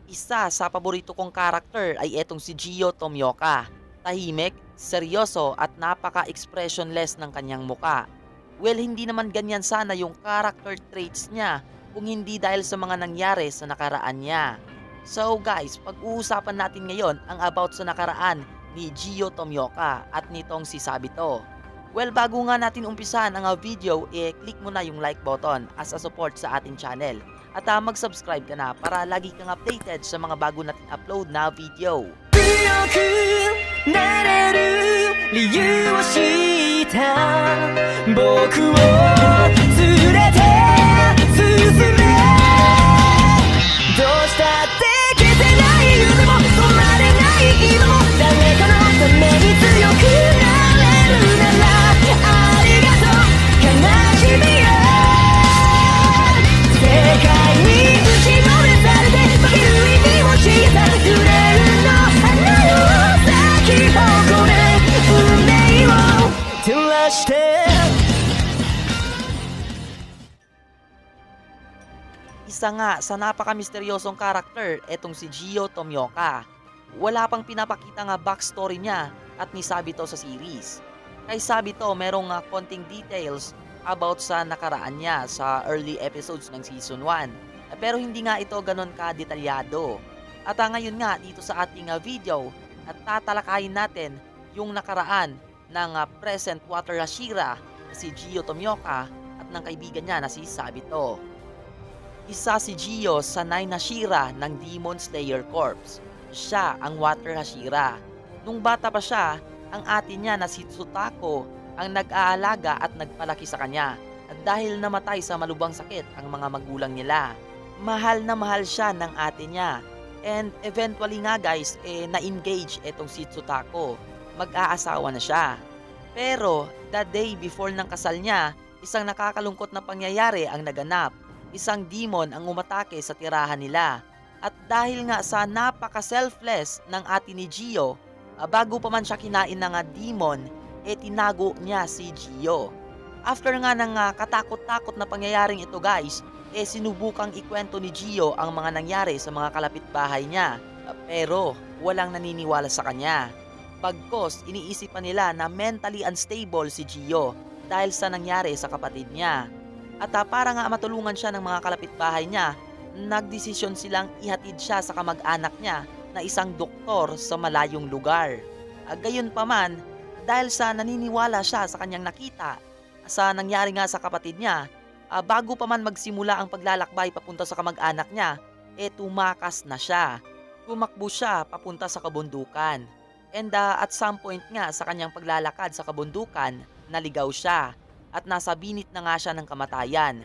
Isa sa paborito kong karakter ay etong si Gio Tomioka. Tahimik, seryoso at napaka-expressionless ng kanyang muka. Well, hindi naman ganyan sana yung character traits niya kung hindi dahil sa mga nangyari sa nakaraan niya. So guys, pag-uusapan natin ngayon ang about sa nakaraan ni Gio Tomioka at nitong si Sabito. Well, bago nga natin umpisahan ang video, click mo na yung like button as a support sa ating channel. At mag-subscribe ka na para lagi kang updated sa mga bago natin upload na video. 強くなれる理由を知った僕を連れて進めどうしたって消せない夢も止まれない今も誰かのために強くなれるならありがとう悲しみよ世界に打ちのめされて負ける意味を知ったくれるの花を咲き誇れ運命を照らして Isa nga sa napaka-misteryosong karakter etong si Gio Tomioka. Wala pang pinapakita nga backstory niya at ni Sabito sa series. Kay Sabito merong konting details about sa nakaraan niya sa early episodes ng season 1. Pero hindi nga ito ganon ka-detalyado. At ngayon nga dito sa ating video at tatalakayin natin yung nakaraan ng present Water Hashira si Gio Tomioka at ng kaibigan niya na si Sabito. Isa si Gio sa 9 Hashira ng Demon Slayer Corps. Siya ang Water Hashira. Nung bata pa siya, ang ate niya na si Tsutako ang nag-aalaga at nagpalaki sa kanya. At dahil namatay sa malubhang sakit ang mga magulang nila, mahal na mahal siya ng ate niya. And eventually nga guys, na-engage etong si Tsutako. Mag-aasawa na siya. Pero the day before ng kasal niya, isang nakakalungkot na pangyayari ang naganap. Isang demon ang umatake sa tirahan nila. At dahil nga sa napaka-selfless ng ate ni Gio, bago pa man siya kinain ng demon, tinago niya si Gio. After nga ng katakot-takot na pangyayaring ito guys, sinubukang ikwento ni Gio ang mga nangyari sa mga kalapitbahay niya. Pero walang naniniwala sa kanya. Pagkos iniisip pa nila na mentally unstable si Gio dahil sa nangyari sa kapatid niya. At para nga matulungan siya ng mga kalapitbahay niya, nagdesisyon silang ihatid siya sa kamag-anak niya na isang doktor sa malayong lugar. Gayunpaman, dahil sa naniniwala siya sa kanyang nakita, sa nangyari nga sa kapatid niya, bago pa man magsimula ang paglalakbay papunta sa kamag-anak niya, tumakas na siya. Tumakbo siya papunta sa kabundukan. And at some point nga sa kanyang paglalakad sa kabundukan, naligaw siya. At nasa binit na nga siya ng kamatayan.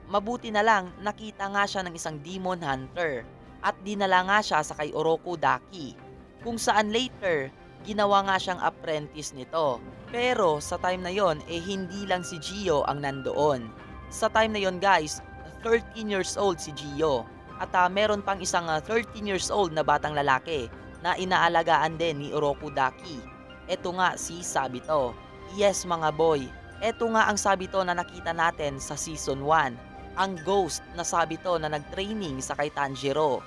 Mabuti na lang nakita nga siya ng isang demon hunter at dinala nga siya sa kay Oroku Daki, kung saan later ginawa nga siyang apprentice nito. Pero sa time na yon hindi lang si Gio ang nandoon. Sa time na yon guys, 13 years old si Gio at meron pang isang 13 years old na batang lalaki na inaalagaan din ni Oroku Daki. Ito nga si Sabito. Yes mga boy, eto nga ang Sabito na nakita natin sa season 1. Ang ghost na Sabito na nag-training sa kay Tanjiro.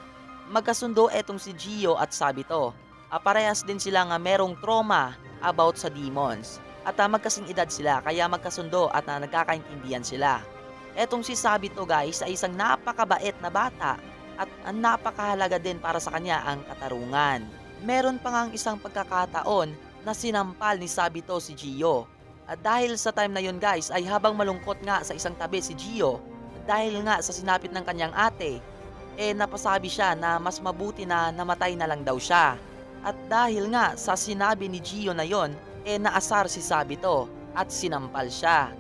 Magkasundo etong si Gio at Sabito. Parehas din sila nga merong trauma about sa demons. At magkasing edad sila kaya magkasundo at nagkakaintindihan sila. Etong si Sabito guys ay isang napakabait na bata at napakahalaga din para sa kanya ang katarungan. Meron pa ngang isang pagkakataon na sinampal ni Sabito si Gio. At dahil sa time na yun guys ay habang malungkot nga sa isang tabi si Gio, dahil nga sa sinapit ng kanyang ate, napasabi siya na mas mabuti na namatay na lang daw siya. At dahil nga sa sinabi ni Gio na yon, naasar si Sabito at sinampal siya.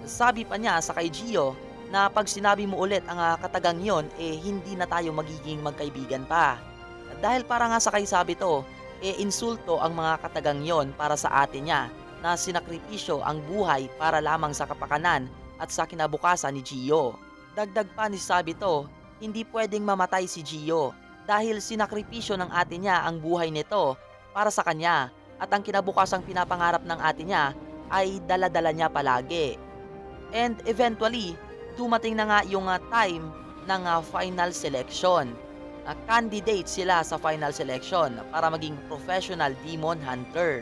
Sabi pa niya sa kay Gio na pag sinabi mo ulit ang katagang yon, hindi na tayo magiging magkaibigan pa. At dahil para nga sa kay Sabito, insulto ang mga katagang yon para sa ate niya, na sinakripisyo ang buhay para lamang sa kapakanan at sa kinabukasan ni Gio. Dagdag pa ni Sabito, hindi pwedeng mamatay si Gio dahil sinakripisyo ng ate niya ang buhay nito para sa kanya at ang kinabukasang pinapangarap ng ate niya ay dala-dala niya palagi. And eventually, dumating na nga yung time ng final selection. candidate sila sa final selection para maging professional demon hunter.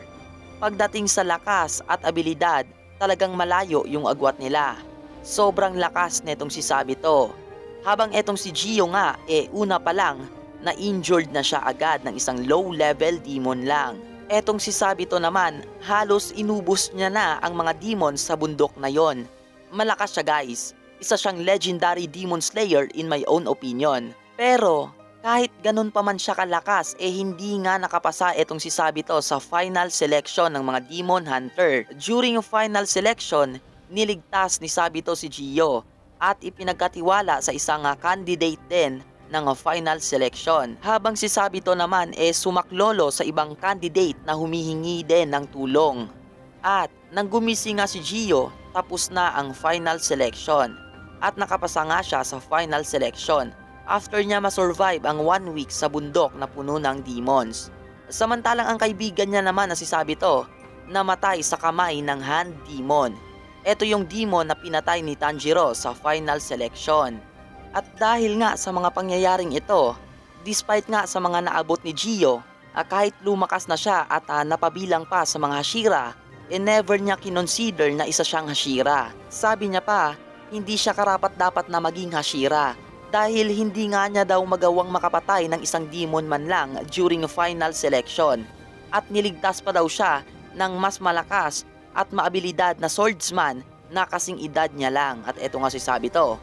Pagdating sa lakas at abilidad, talagang malayo yung agwat nila. Sobrang lakas netong si Sabito. Habang etong si Gio nga, una pa lang, na-injured na siya agad ng isang low-level demon lang. Etong si Sabito naman, halos inubos niya na ang mga demons sa bundok na yon. Malakas siya guys. Isa siyang legendary demon slayer in my own opinion. Pero kahit ganun pa man siya kalakas, hindi nga nakapasa etong si Sabito sa final selection ng mga demon hunter. During yung final selection, niligtas ni Sabito si Gio at ipinagkatiwala sa isang candidate din ng final selection. Habang si Sabito naman sumaklolo sa ibang candidate na humihingi din ng tulong. At nang gumising nga si Gio, tapos na ang final selection at nakapasa nga siya sa final selection after niya masurvive ang 1 week sa bundok na puno ng demons. Samantalang ang kaibigan niya naman na si Sabito, namatay sa kamay ng hand demon. Ito yung demon na pinatay ni Tanjiro sa final selection. At dahil nga sa mga pangyayaring ito, despite nga sa mga naabot ni Gio, kahit lumakas na siya at napabilang pa sa mga Hashira, never niya kinonsider na isa siyang Hashira. Sabi niya pa, hindi siya karapat-dapat na maging Hashira dahil hindi nga niya daw magawang makapatay ng isang demon man lang during final selection. At niligtas pa daw siya ng mas malakas at maabilidad na swordsman na kasing edad niya lang. At eto nga si Sabito.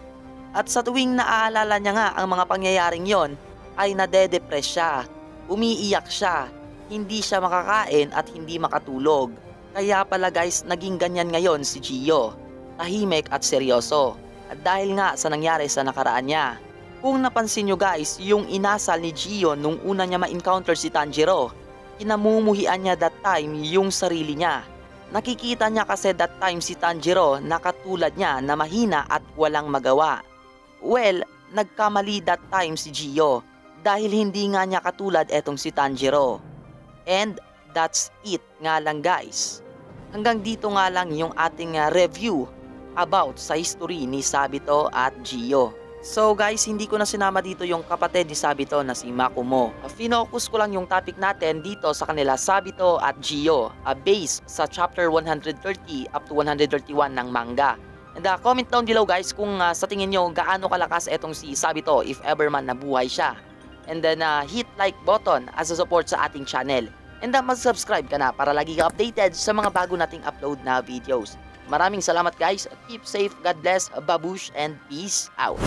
At sa tuwing naaalala niya nga ang mga pangyayaring yon, ay nade-depress siya, umiiyak siya, hindi siya makakain at hindi makatulog. Kaya pala guys, naging ganyan ngayon si Gio, tahimik at seryoso. At dahil nga sa nangyari sa nakaraan niya. Kung napansin nyo guys, yung inasal ni Gio nung una niya ma-encounter si Tanjiro, kinamumuhian niya that time yung sarili niya. Nakikita niya kasi that time si Tanjiro na katulad niya na mahina at walang magawa. Well, nagkamali that time si Gio dahil hindi nga niya katulad etong si Tanjiro. And that's it nga lang guys. Hanggang dito nga lang yung ating review about sa history ni Sabito at Gio. So guys, hindi ko na sinama dito yung kapatid ni Sabito na si Makumo. Finocus ko lang yung topic natin dito sa kanila Sabito at Gio, based sa chapter 130 up to 131 ng manga. And comment down below guys kung sa tingin nyo gaano kalakas etong si Sabito if ever man nabuhay siya. And then hit like button as a support sa ating channel. And mag-subscribe ka na para lagi ka updated sa mga bago nating upload na videos. Maraming salamat guys. Keep safe, God bless, babush, and peace out.